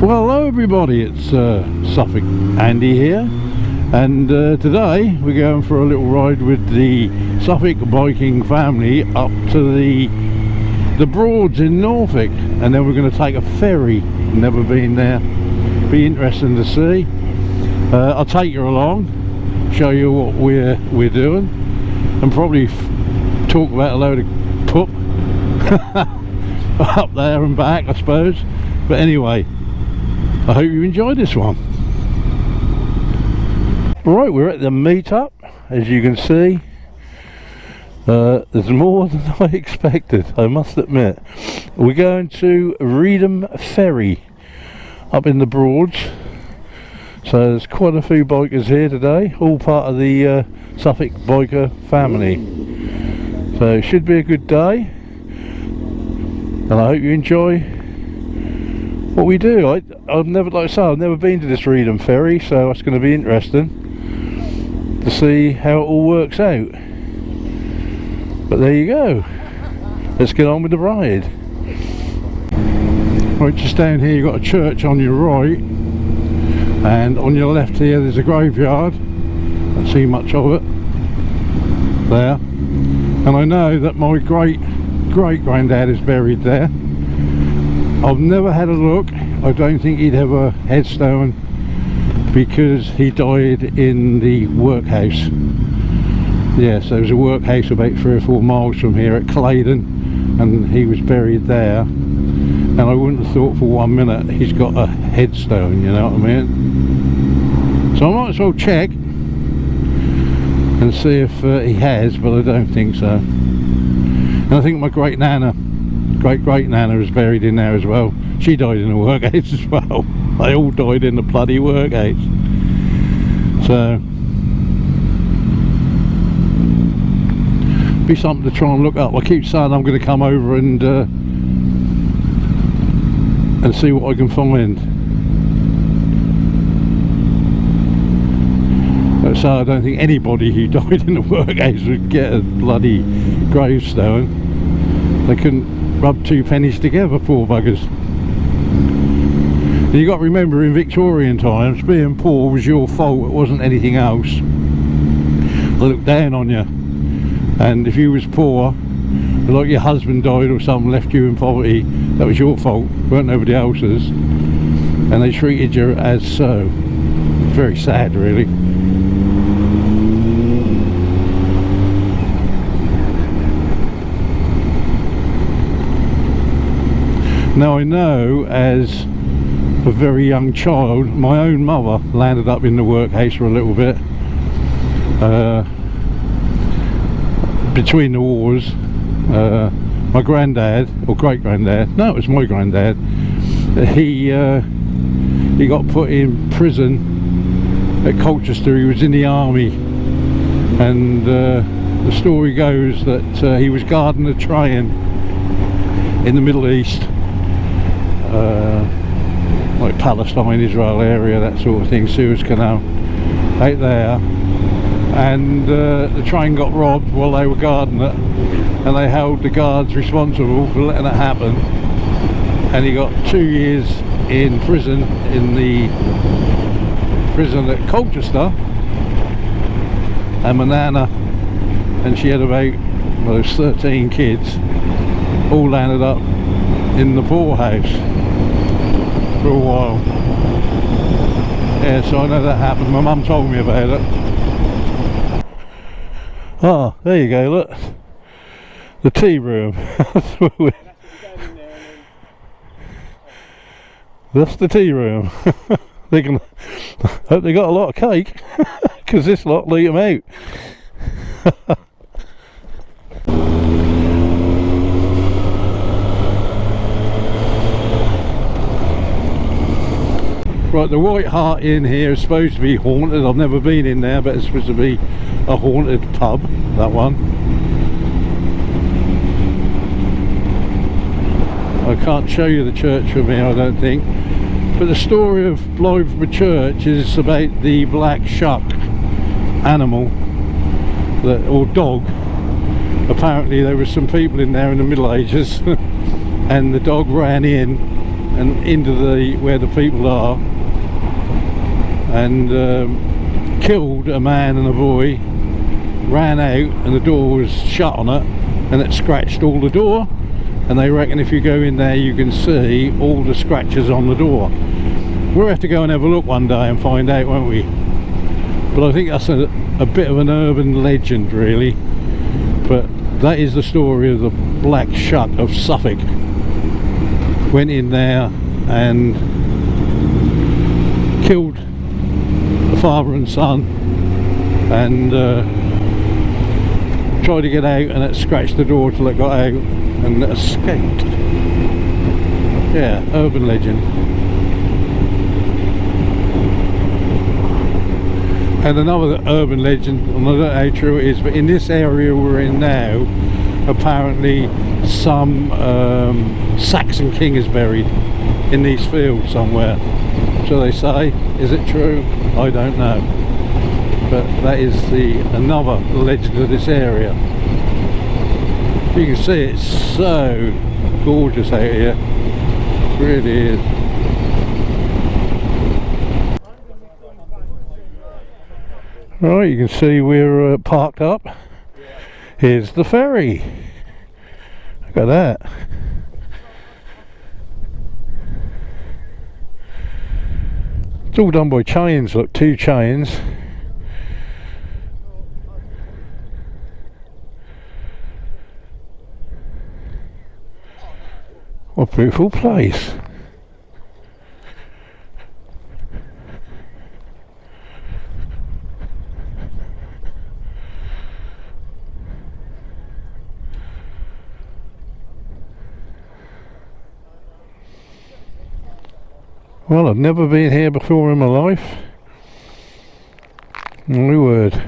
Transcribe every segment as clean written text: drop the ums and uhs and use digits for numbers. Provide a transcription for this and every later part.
Well, hello everybody, it's Suffolk Andy here, and today we're going for a little ride with the Suffolk Biking Family up to the Broads in Norfolk, and then we're going to take a ferry. Never been there, be interesting to see. I'll take you along, show you what we're doing, and probably talk about a load of poop up there and back, I suppose. But anyway, I hope you enjoyed this one. Right, we're at the meetup. As you can see, there's more than I expected, I must admit. We're going to Reedham Ferry up in the Broads, so there's quite a few bikers here today, all part of the Suffolk Biker Family. So it should be a good day, and I hope you enjoy what we do. I've never, like I say, I've never been to this Reedham Ferry, so it's going to be interesting to see how it all works out. But there you go. Let's get on with the ride. Right, just down here you've got a church on your right, and on your left here there's a graveyard. Don't see much of it there, and I know that my great granddad is buried there. I've never had a look. I don't think he'd have a headstone because he died in the workhouse. Yes, there was a workhouse about 3 or 4 miles from here at Claydon, and he was buried there. And I wouldn't have thought for 1 minute he's got a headstone, you know what I mean? So I might as well check and see if he has, but I don't think so. And I think my great nana is buried in there as well. She died in a workhouse as well. They all died in the bloody workhouse. So be something to try and look up. I keep saying I'm going to come over and see what I can find. So I don't think anybody who died in the workhouse would get a bloody gravestone. They couldn't rub 2 pennies together, poor buggers. And you got to remember, in Victorian times, being poor was your fault, it wasn't anything else. They looked down on you, and if you was poor, like your husband died or something, left you in poverty, that was your fault, weren't nobody else's, and they treated you as so. Very sad, really. Now I know, as a very young child, my own mother landed up in the workhouse for a little bit between the wars. My granddad, or great granddad, no, it was my granddad, he got put in prison at Colchester. He was in the army, and the story goes that he was guarding a train in the Middle East, like Palestine, Israel area, that sort of thing, Suez Canal, out there, and the train got robbed while they were guarding it, and they held the guards responsible for letting it happen, and he got 2 years in prison, in the prison at Colchester. And my nana, and she had about, well, it was 13 kids, all landed up in the poorhouse for a while. Yeah, so I know that happened. My mum told me about it. Oh, there you go, look. The tea room. That's the tea room. They can hope they got a lot of cake, because this lot will eat them out. Right, the White Hart Inn here is supposed to be haunted. I've never been in there, but it's supposed to be a haunted pub, that one. I can't show you the church from here, I don't think. But the story of Blythburgh Church is about the black shuck animal, or dog. Apparently there were some people in there in the Middle Ages and the dog ran in and into the where the people are, and killed a man and a boy, ran out, and the door was shut on it, and it scratched all the door. And they reckon if you go in there you can see all the scratches on the door. We'll have to go and have a look one day and find out, won't we? But I think that's a bit of an urban legend, really. But that is the story of the Black Shuck of Suffolk. Went in there and killed the father and son, and tried to get out, and it scratched the door till it got out and escaped. Yeah, urban legend. And another urban legend, and I don't know how true it is, but in this area we're in now, apparently some Saxon king is buried in these fields somewhere. So they say. Is it true? I don't know. But that is another legend of this area. You can see it's so gorgeous out here. It really is. Right, you can see we're parked up. Here's the ferry. Look at that. It's all done by chains, look, 2 chains. What a beautiful place. Well, I've never been here before in my life. My word.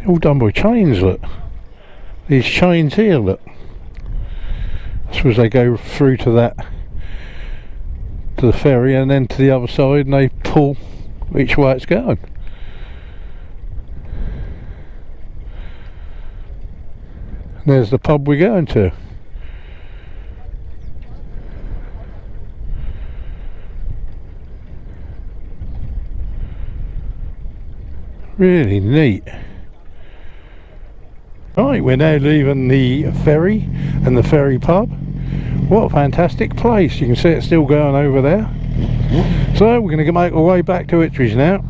All done by chains, look. These chains here, look. I suppose they go through to the ferry and then to the other side, and they pull each way it's going. And there's the pub we're going to. Really neat. Right, we're now leaving the ferry and the ferry pub. What a fantastic place. You can see it's still going over there. So we're going to make our way back to Ittridge now.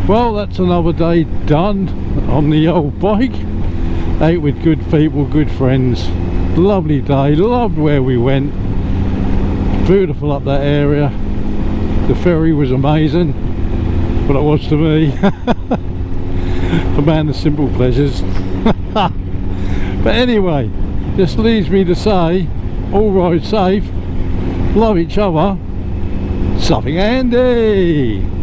Well, that's another day done on the old bike. Out with good people, good friends. Lovely day, loved where we went. Beautiful up that area. The ferry was amazing, but it was to me. A man of simple pleasures. But anyway, just leaves me to say, all ride safe, love each other, Suffolk Andy.